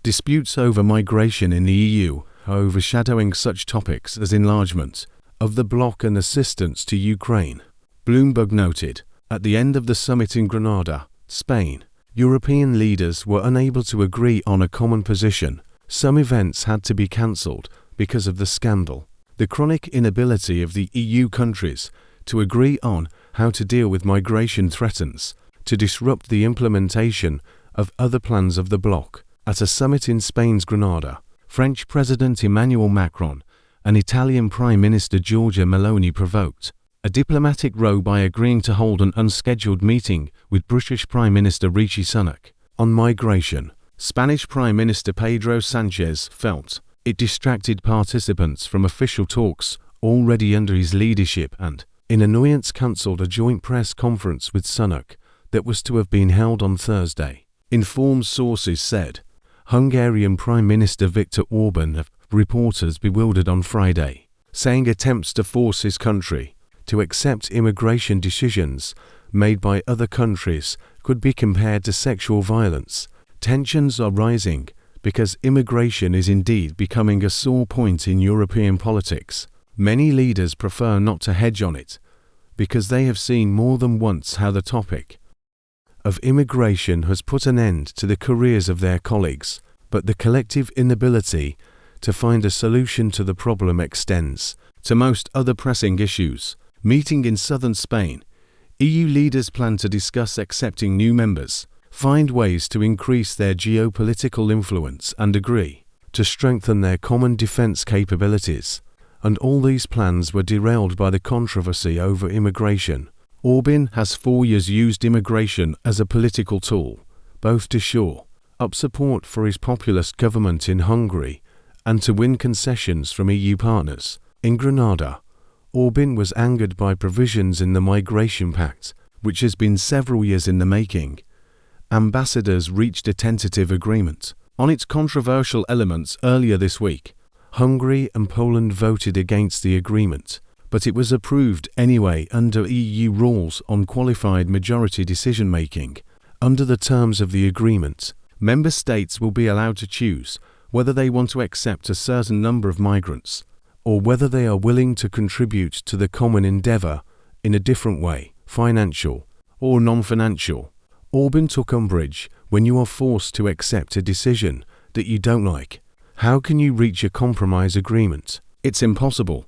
Disputes over migration in the EU are overshadowing such topics as enlargement of the bloc and assistance to Ukraine. Bloomberg noted, at the end of the summit in Granada, Spain, European leaders were unable to agree on a common position. Some events had to be cancelled because of the scandal. The chronic inability of the EU countries to agree on how to deal with migration threatens to disrupt the implementation of other plans of the bloc. At a summit in Spain's Granada, French President Emmanuel Macron and Italian Prime Minister Giorgia Meloni provoked a diplomatic row by agreeing to hold an unscheduled meeting with British Prime Minister Rishi Sunak. On migration, Spanish Prime Minister Pedro Sánchez felt it distracted participants from official talks already under his leadership and, in annoyance, cancelled a joint press conference with Sunak that was to have been held on Thursday. Informed sources said Hungarian Prime Minister Viktor Orbán have reporters bewildered on Friday, saying attempts to force his country to accept immigration decisions made by other countries could be compared to sexual violence. Tensions are rising because immigration is indeed becoming a sore point in European politics. Many leaders prefer not to hedge on it because they have seen more than once how the topic of immigration has put an end to the careers of their colleagues, but the collective inability to find a solution to the problem extends to most other pressing issues. Meeting in southern Spain, EU leaders plan to discuss accepting new members, find ways to increase their geopolitical influence and agree to strengthen their common defense capabilities. And all these plans were derailed by the controversy over immigration. Orbán has for years used immigration as a political tool, both to shore up support for his populist government in Hungary and to win concessions from EU partners. In Granada, Orbán was angered by provisions in the Migration Pact, which has been several years in the making. Ambassadors reached a tentative agreement on its controversial elements earlier this week. Hungary and Poland voted against the agreement, but it was approved anyway under EU rules on qualified majority decision-making. Under the terms of the agreement, member states will be allowed to choose whether they want to accept a certain number of migrants, or whether they are willing to contribute to the common endeavour in a different way, financial or non-financial. Orbán took umbrage when you are forced to accept a decision that you don't like. How can you reach a compromise agreement? It's impossible.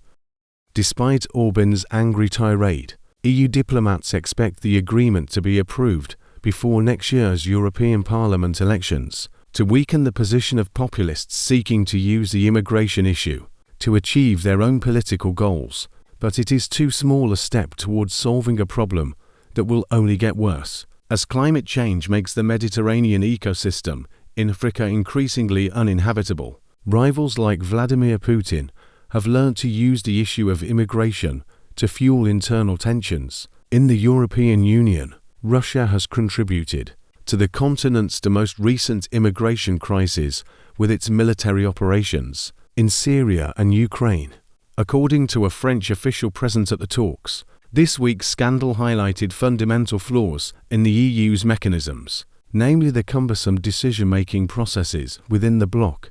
Despite Orbán's angry tirade, EU diplomats expect the agreement to be approved before next year's European Parliament elections, to weaken the position of populists seeking to use the immigration issue to achieve their own political goals. But it is too small a step towards solving a problem that will only get worse. As climate change makes the Mediterranean ecosystem in Africa increasingly uninhabitable, rivals like Vladimir Putin have learned to use the issue of immigration to fuel internal tensions. In the European Union, Russia has contributed to the continent's most recent immigration crisis with its military operations in Syria and Ukraine. According to a French official present at the talks, this week's scandal highlighted fundamental flaws in the EU's mechanisms, namely the cumbersome decision-making processes within the bloc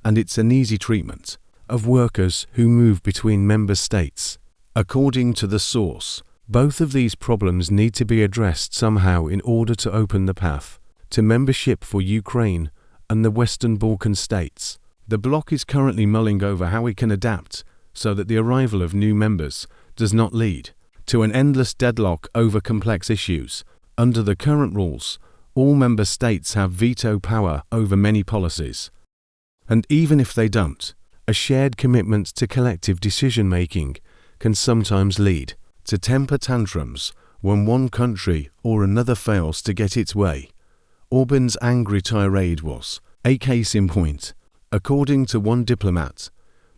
and its uneasy treatment of workers who move between member states. According to the source, both of these problems need to be addressed somehow in order to open the path to membership for Ukraine and the Western Balkan states. The bloc is currently mulling over how it can adapt so that the arrival of new members does not lead to an endless deadlock over complex issues. Under the current rules, all member states have veto power over many policies. And even if they don't, a shared commitment to collective decision-making can sometimes lead to temper tantrums when one country or another fails to get its way. Orbán's angry tirade was a case in point. According to one diplomat,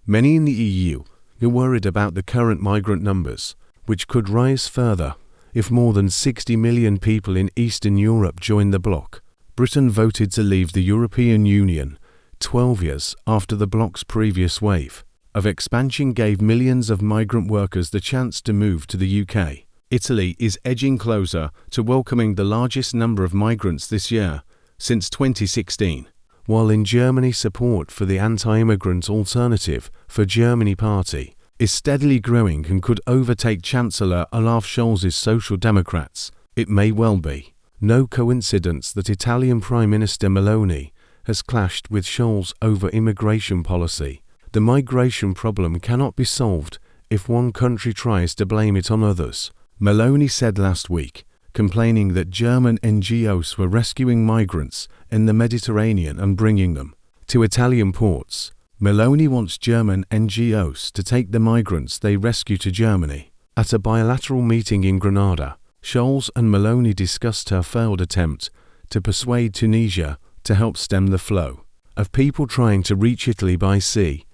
many in the EU are worried about the current migrant numbers, which could rise further if more than 60 million people in Eastern Europe join the bloc. Britain voted to leave the European Union 12 years after the bloc's previous wave of expansion gave millions of migrant workers the chance to move to the UK. Italy is edging closer to welcoming the largest number of migrants this year since 2016, while in Germany support for the anti-immigrant Alternative for Germany party is steadily growing and could overtake Chancellor Olaf Scholz's Social Democrats. It may well be no coincidence that Italian Prime Minister Meloni has clashed with Scholz over immigration policy. The migration problem cannot be solved if one country tries to blame it on others, Meloni said last week, complaining that German NGOs were rescuing migrants in the Mediterranean and bringing them to Italian ports. Meloni wants German NGOs to take the migrants they rescue to Germany. At a bilateral meeting in Granada, Scholz and Meloni discussed her failed attempt to persuade Tunisia to help stem the flow of people trying to reach Italy by sea.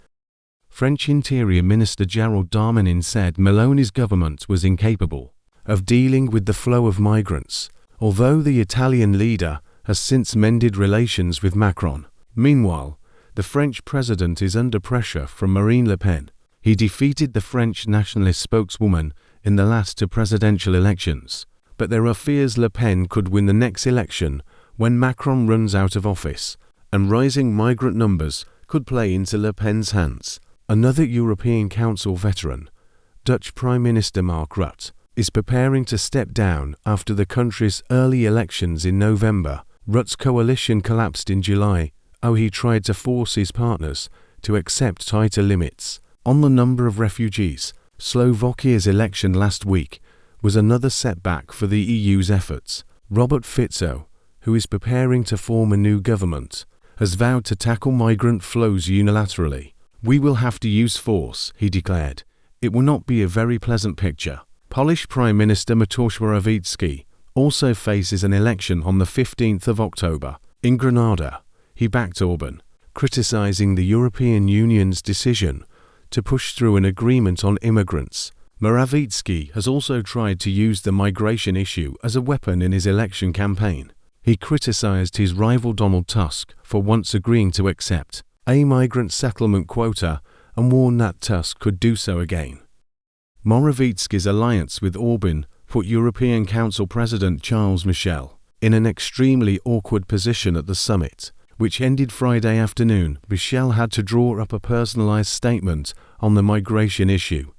French Interior Minister Gérald Darmanin said Meloni's government was incapable of dealing with the flow of migrants, although the Italian leader has since mended relations with Macron. Meanwhile, the French president is under pressure from Marine Le Pen. He defeated the French nationalist spokeswoman in the last two presidential elections, but there are fears Le Pen could win the next election when Macron runs out of office, and rising migrant numbers could play into Le Pen's hands. Another European Council veteran, Dutch Prime Minister Mark Rutte, is preparing to step down after the country's early elections in November. Rutte's coalition collapsed in July. He tried to force his partners to accept tighter limits on the number of refugees. Slovakia's election last week was another setback for the EU's efforts. Robert Fico, who is preparing to form a new government, has vowed to tackle migrant flows unilaterally. "We will have to use force," he declared. "It will not be a very pleasant picture." Polish Prime Minister Mateusz Morawiecki also faces an election on the 15th of October. In Granada, he backed Orban, criticizing the European Union's decision to push through an agreement on immigrants. Morawiecki has also tried to use the migration issue as a weapon in his election campaign. He criticized his rival Donald Tusk for once agreeing to accept a migrant settlement quota and warned that Tusk could do so again. Morawiecki's alliance with Orban put European Council President Charles Michel in an extremely awkward position at the summit, which ended Friday afternoon. Michel had to draw up a personalized statement on the migration issue,